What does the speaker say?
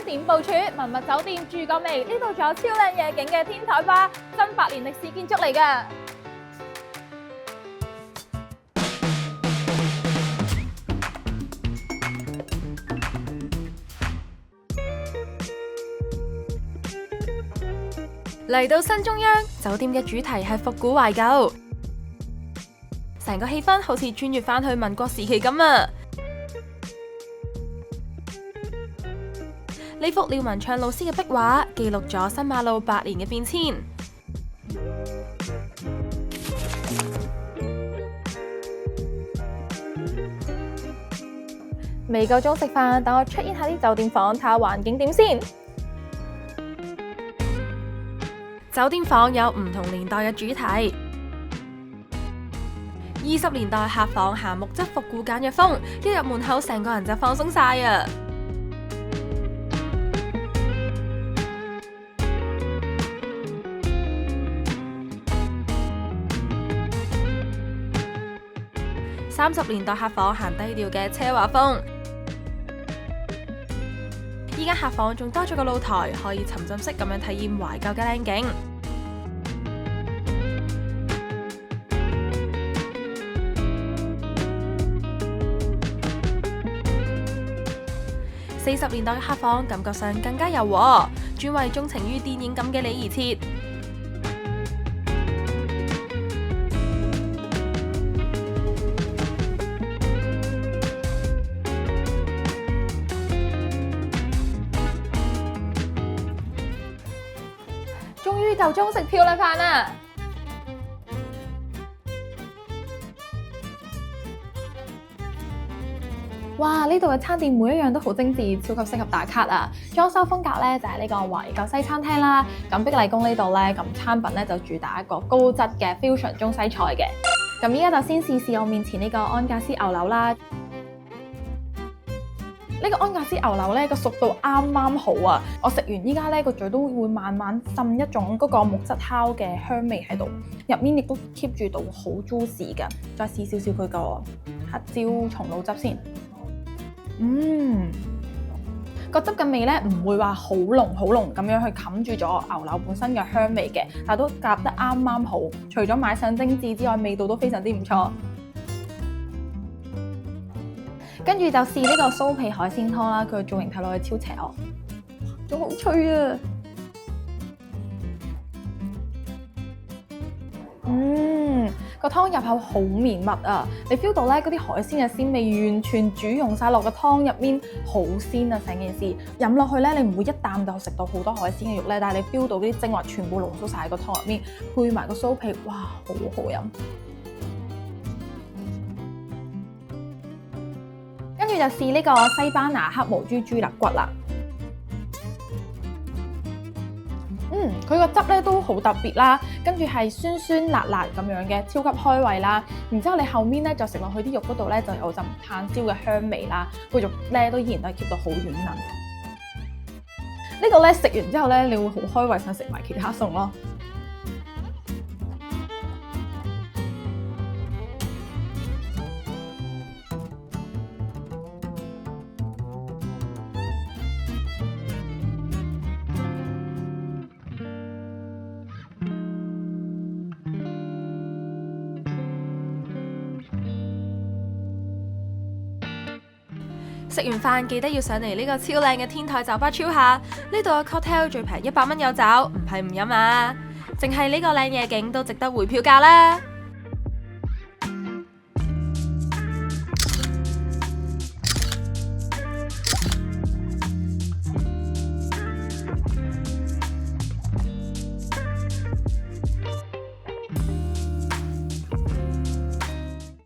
點部署？文物酒店住過未？呢度仲有超靚夜景嘅天台吧，真百年歷史建築嚟㗎。嚟到新中央酒店嘅主題係復古懷舊，成個氣氛好似穿越返去民國時期咁啊！呢幅廖文暢老師嘅壁畫記錄咗新馬路100年嘅變遷。未夠鐘食飯，等我 check in下啲酒店房，睇下環境點先。酒店房有唔同年代嘅主題。20年代客房行木質復古簡約風，一入門口成個人就放鬆晒啊！30年代客房行低調嘅奢華風。依間客房仲多咗個露台，可以沉浸式咁樣體驗懷舊嘅靚景。40年代嘅客房感覺上更加柔和，專為鍾情於電影感嘅你而設。終於夠鐘食漂亮飯啦！哇！呢度嘅餐店每一樣都好精緻，超級適合打卡啊！裝修風格咧就係呢個懷舊西餐廳啦。咁碧麗宮呢度咧，咁餐品咧就主打一個高質嘅 fusion 中西菜嘅。咁依家就先試試我面前呢個安格斯牛柳啦。呢個安格斯牛柳咧個熟度啱啱好啊！我食完依家咧個嘴都會慢慢滲一種嗰個木質烤嘅香味喺度，入面亦都 keep 住到好 juicy 㗎。再試少少佢個黑椒松露汁先。個汁嘅味咧唔會話好濃咁樣去冚住咗牛柳本身嘅香味嘅，但都夾得啱啱好。除咗買相精緻之外，味道都非常之唔錯。跟住就試呢個酥皮海鮮湯啦，佢嘅造型睇落去超邪惡，仲好脆啊！個湯入口好綿密啊，你 feel 到咧嗰啲海鮮嘅鮮味完全煮溶晒落個湯入面，好鮮啊！成件事飲落去咧，你唔會一啖就食到好多海鮮嘅肉咧，但係你 feel 到啲精華全部濃縮晒喺個湯入面，配埋個酥皮，哇，好好飲！跟住就試呢個西班牙黑毛豬豬肋骨啦。佢個汁咧都好特別啦，跟住係酸酸辣辣咁樣嘅，超級開胃啦。然之後你後面咧就食落去啲肉嗰度咧就有陣炭燒嘅香味啦，個肉咧都依然都係 keep 到好軟嫩。呢個咧食完之後咧，你會好開胃，想食埋其他餸咯。食完飯記得要上嚟呢個超靚嘅天台酒吧 chill 下，呢度嘅 cocktail 最平100蚊有找，唔係唔飲啊！淨係呢個靚夜景都值得回票價啦〜